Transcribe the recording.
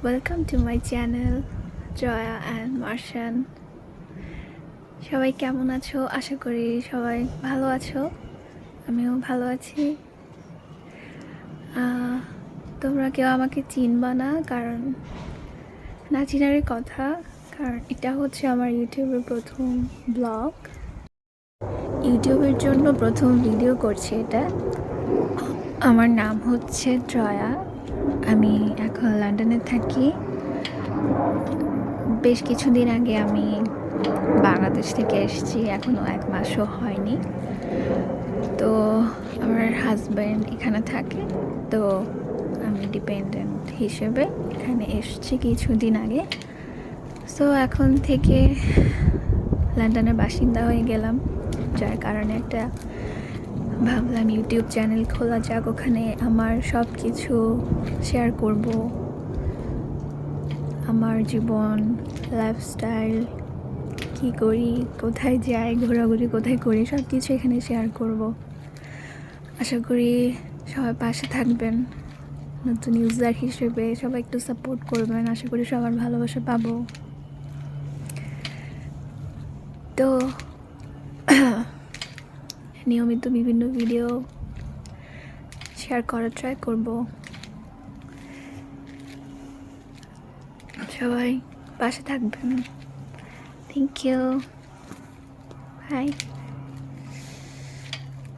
Welcome to my channel Joya and মার্শান। সবাই কেমন আছো? আশা করি সবাই ভালো আছো। আমিও ভালো আছি। তোমরা কেউ আমাকে চিনবা না, কারণ না চিনারই কথা, কারণ এটা হচ্ছে আমার ইউটিউবের প্রথম ব্লগ। ইউটিউবের জন্য প্রথম ভিডিও করছি এটা। আমার নাম হচ্ছে জয়া। আমি এখন লন্ডনে থাকি। বেশ কিছুদিন আগে আমি বাংলাদেশ থেকে এসেছি, এখনও 1 মাসও হয়নি। তো আমার হাজব্যান্ড এখানে থাকে, তো আমি ডিপেন্ডেন্ট হিসেবে এখানে এসেছি কিছুদিন আগে। সো এখন থেকে লন্ডনের বাসিন্দা হয়ে গেলাম, যার কারণে একটা ভাবলাম ইউটিউব চ্যানেল খোলা যাক। ওখানে আমার সব কিছু শেয়ার করব, আমার জীবন, লাইফস্টাইল, কী করি, কোথায় যাই, ঘোরাঘুরি কোথায় করি, সব কিছু এখানে শেয়ার করব। আশা করি সবাই পাশে থাকবেন। নতুন ইউজার হিসেবে সবাই একটু সাপোর্ট করবেন। আশা করি সবার ভালোবাসা পাবো। তো নিয়মিত বিভিন্ন ভিডিও শেয়ার করার ট্রাই করব। সবাই পাশে থাকবেন। Thank you. বাই।